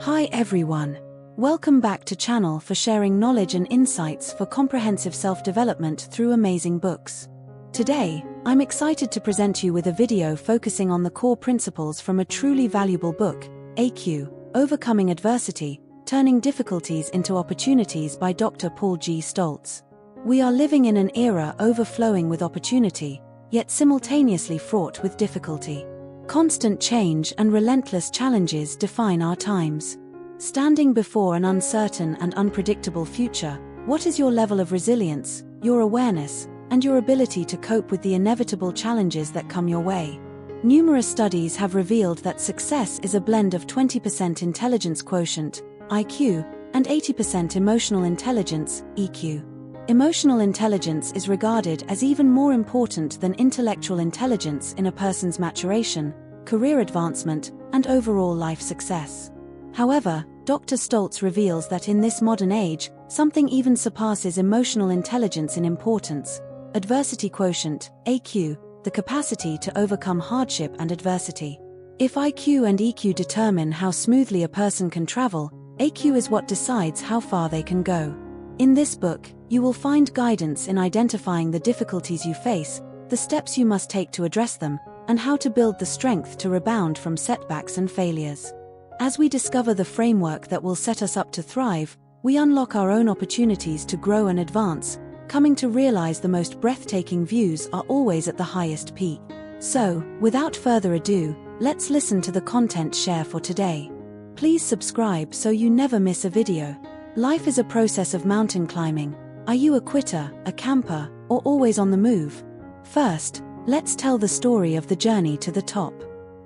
Hi everyone. Welcome back to channel for sharing knowledge and insights for comprehensive self-development through amazing books. Today, I'm excited to present you with a video focusing on the core principles from a truly valuable book, AQ, Overcoming Adversity, Turning Difficulties into Opportunities by Dr. Paul G. Stoltz. We are living in an era overflowing with opportunity, yet simultaneously fraught with difficulty. Constant change and relentless challenges define our times. Standing before an uncertain and unpredictable future, what is your level of resilience, your awareness, and your ability to cope with the inevitable challenges that come your way? Numerous studies have revealed that success is a blend of 20% intelligence quotient, IQ, and 80% emotional intelligence, EQ. Emotional intelligence is regarded as even more important than intellectual intelligence in a person's maturation, career advancement, and overall life success. However, Dr. Stoltz reveals that in this modern age, something even surpasses emotional intelligence in importance: adversity quotient, AQ, the capacity to overcome hardship and adversity. If IQ and EQ determine how smoothly a person can travel, AQ is what decides how far they can go. In this book, you will find guidance in identifying the difficulties you face, the steps you must take to address them, and how to build the strength to rebound from setbacks and failures. As we discover the framework that will set us up to thrive, we unlock our own opportunities to grow and advance, coming to realize the most breathtaking views are always at the highest peak. So, without further ado, let's listen to the content share for today. Please subscribe so you never miss a video. Life is a process of mountain climbing. Are you a quitter, a camper, or always on the move? First, let's tell the story of the journey to the top.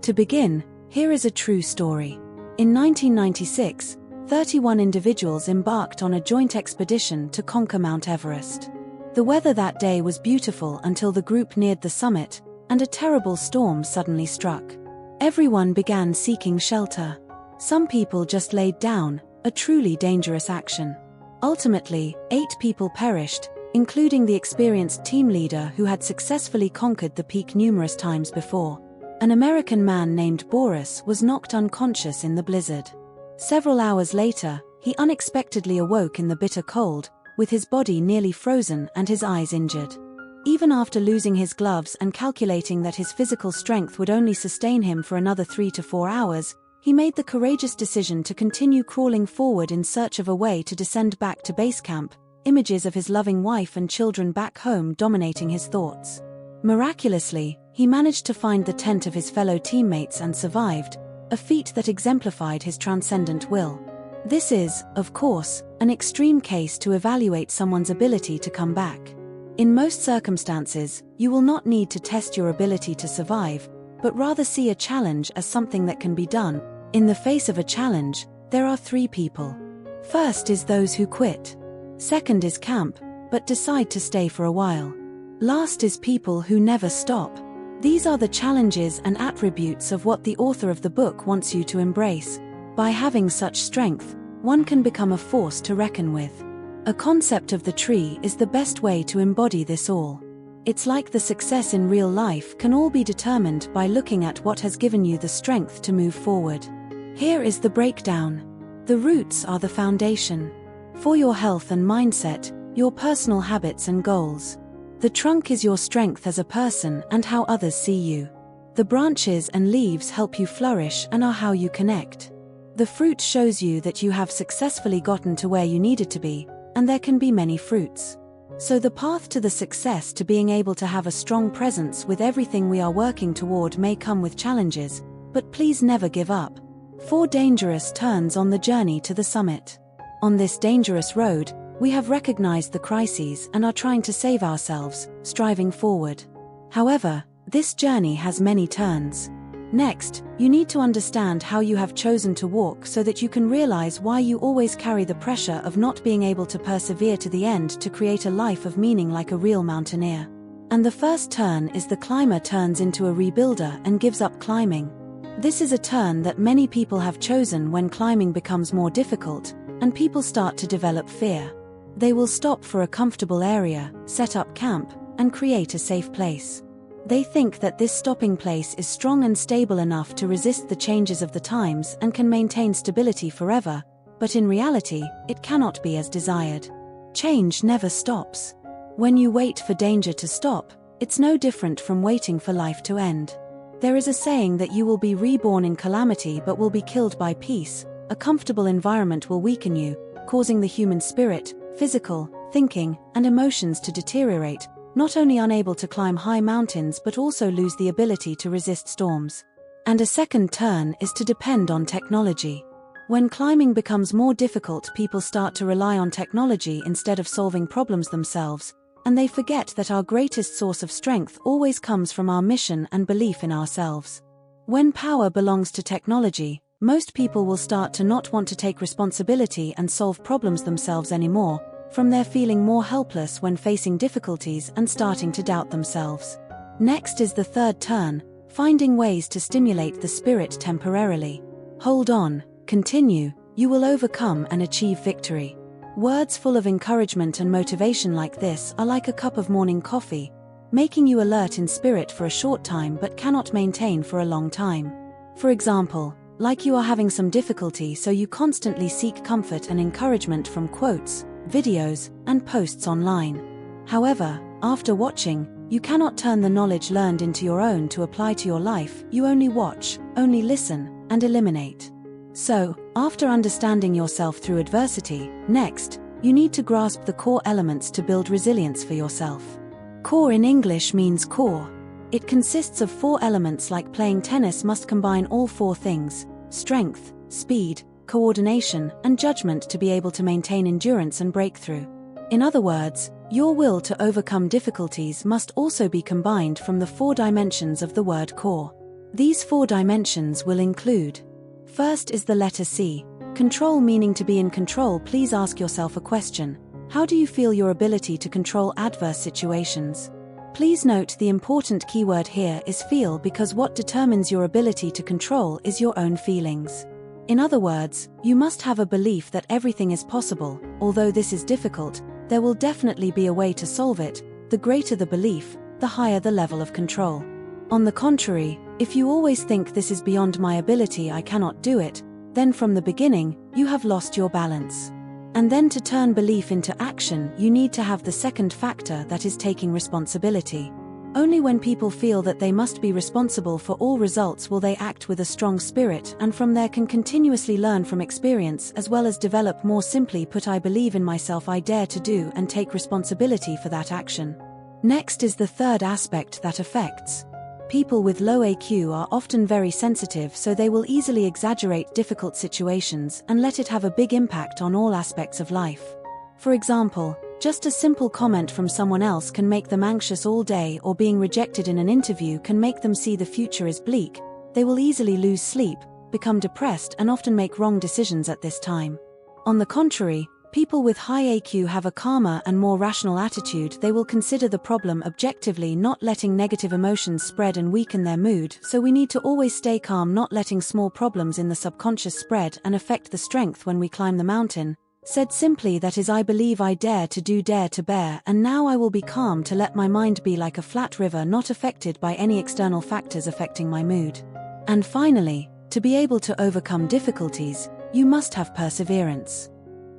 To begin, here is a true story. In 1996, 31 individuals embarked on a joint expedition to conquer Mount Everest. The weather that day was beautiful until the group neared the summit, and a terrible storm suddenly struck. Everyone began seeking shelter. Some people just laid down, a truly dangerous action. Ultimately, 8 people perished, including the experienced team leader who had successfully conquered the peak numerous times before. An American man named Boris was knocked unconscious in the blizzard. Several hours later, he unexpectedly awoke in the bitter cold, with his body nearly frozen and his eyes injured. Even after losing his gloves and calculating that his physical strength would only sustain him for another 3 to 4 hours, he made the courageous decision to continue crawling forward in search of a way to descend back to base camp, images of his loving wife and children back home dominating his thoughts. Miraculously, he managed to find the tent of his fellow teammates and survived, a feat that exemplified his transcendent will. This is, of course, an extreme case to evaluate someone's ability to come back. In most circumstances, you will not need to test your ability to survive, but rather see a challenge as something that can be done. In the face of a challenge, there are 3 people. First is those who quit. Second is camp, but decide to stay for a while. Last is people who never stop. These are the challenges and attributes of what the author of the book wants you to embrace. By having such strength, one can become a force to reckon with. A concept of the tree is the best way to embody this all. It's like the success in real life can all be determined by looking at what has given you the strength to move forward. Here is the breakdown. The roots are the foundation. For your health and mindset, your personal habits and goals. The trunk is your strength as a person and how others see you. The branches and leaves help you flourish and are how you connect. The fruit shows you that you have successfully gotten to where you needed to be, and there can be many fruits. So the path to the success to being able to have a strong presence with everything we are working toward may come with challenges, but please never give up. 4 dangerous turns on the journey to the summit. On this dangerous road, we have recognized the crises and are trying to save ourselves, striving forward. However, this journey has many turns. Next, you need to understand how you have chosen to walk so that you can realize why you always carry the pressure of not being able to persevere to the end to create a life of meaning like a real mountaineer. And the first turn is the climber turns into a rebuilder and gives up climbing. This is a turn that many people have chosen when climbing becomes more difficult, and people start to develop fear. They will stop for a comfortable area, set up camp, and create a safe place. They think that this stopping place is strong and stable enough to resist the changes of the times and can maintain stability forever, but in reality, it cannot be as desired. Change never stops. When you wait for danger to stop, it's no different from waiting for life to end. There is a saying that you will be reborn in calamity but will be killed by peace. A comfortable environment will weaken you, causing the human spirit, physical, thinking, and emotions to deteriorate, not only unable to climb high mountains but also lose the ability to resist storms. And a second turn is to depend on technology. When climbing becomes more difficult, people start to rely on technology instead of solving problems themselves, and they forget that our greatest source of strength always comes from our mission and belief in ourselves. When power belongs to technology, most people will start to not want to take responsibility and solve problems themselves anymore, from their feeling more helpless when facing difficulties and starting to doubt themselves. Next is the third turn, finding ways to stimulate the spirit temporarily. Hold on, continue, you will overcome and achieve victory. Words full of encouragement and motivation like this are like a cup of morning coffee, making you alert in spirit for a short time but cannot maintain for a long time. For example, like you are having some difficulty, so you constantly seek comfort and encouragement from quotes, videos, and posts online. However, after watching, you cannot turn the knowledge learned into your own to apply to your life. You only watch, only listen, and eliminate. So, after understanding yourself through adversity, next, you need to grasp the core elements to build resilience for yourself. Core in English means core. It consists of 4 elements. Like playing tennis must combine all 4 things: strength, speed, coordination, and judgment to be able to maintain endurance and breakthrough. In other words, your will to overcome difficulties must also be combined from the 4 dimensions of the word core. These 4 dimensions will include: first is the letter C, control, meaning to be in control. Please ask yourself a question: how do you feel your ability to control adverse situations? Please note the important keyword here is feel, because what determines your ability to control is your own feelings. In other words, you must have a belief that everything is possible. Although this is difficult, there will definitely be a way to solve it. The greater the belief, the higher the level of control. On the contrary, if you always think this is beyond my ability, I cannot do it, then from the beginning, you have lost your balance. And then to turn belief into action, you need to have the second factor, that is taking responsibility. Only when people feel that they must be responsible for all results will they act with a strong spirit, and from there can continuously learn from experience as well as develop. More simply put, I believe in myself, I dare to do and take responsibility for that action. Next is the third aspect that affects. People with low AQ are often very sensitive, so they will easily exaggerate difficult situations and let it have a big impact on all aspects of life. For example, just a simple comment from someone else can make them anxious all day, or being rejected in an interview can make them see the future is bleak. They will easily lose sleep, become depressed, and often make wrong decisions at this time. On the contrary, people with high AQ have a calmer and more rational attitude. They will consider the problem objectively, not letting negative emotions spread and weaken their mood. So we need to always stay calm, not letting small problems in the subconscious spread and affect the strength when we climb the mountain. Said simply, that is, I believe I dare to do, dare to bear, and now I will be calm to let my mind be like a flat river, not affected by any external factors affecting my mood. And finally, to be able to overcome difficulties, you must have perseverance.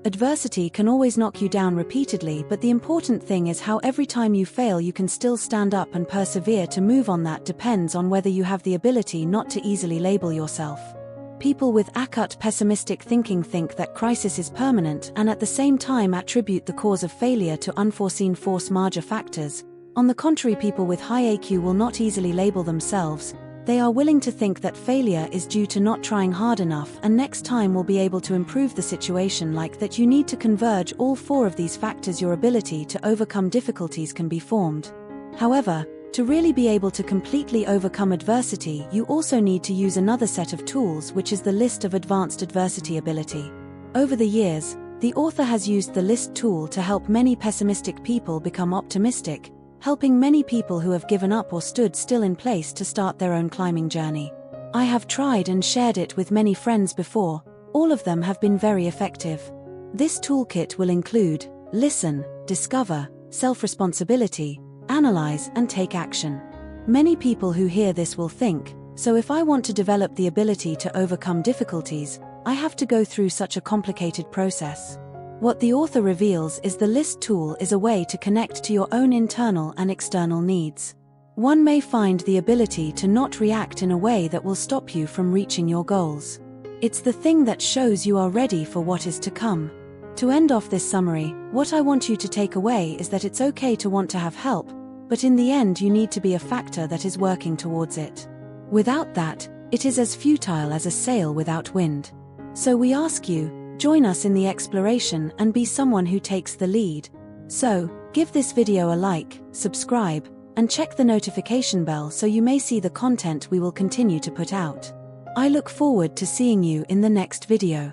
Adversity can always knock you down repeatedly, but the important thing is how every time you fail you can still stand up and persevere to move on. That depends on whether you have the ability not to easily label yourself. People with acute pessimistic thinking think that crisis is permanent and at the same time attribute the cause of failure to unforeseen force majeure factors. On the contrary, people with high AQ will not easily label themselves. They are willing to think that failure is due to not trying hard enough, and next time will be able to improve the situation. Like that, you need to converge all 4 of these factors. Your ability to overcome difficulties can be formed. However, to really be able to completely overcome adversity, you also need to use another set of tools, which is the list of advanced adversity ability. Over the years, the author has used the list tool to help many pessimistic people become optimistic, helping many people who have given up or stood still in place to start their own climbing journey. I have tried and shared it with many friends before. All of them have been very effective. This toolkit will include listen, discover, self-responsibility, analyze, and take action. Many people who hear this will think, so if I want to develop the ability to overcome difficulties, I have to go through such a complicated process. What the author reveals is the list tool is a way to connect to your own internal and external needs. One may find the ability to not react in a way that will stop you from reaching your goals. It's the thing that shows you are ready for what is to come. To end off this summary, what I want you to take away is that it's okay to want to have help, but in the end you need to be a factor that is working towards it. Without that, it is as futile as a sail without wind. So we ask you, join us in the exploration and be someone who takes the lead. So, give this video a like, subscribe, and check the notification bell so you may see the content we will continue to put out. I look forward to seeing you in the next video.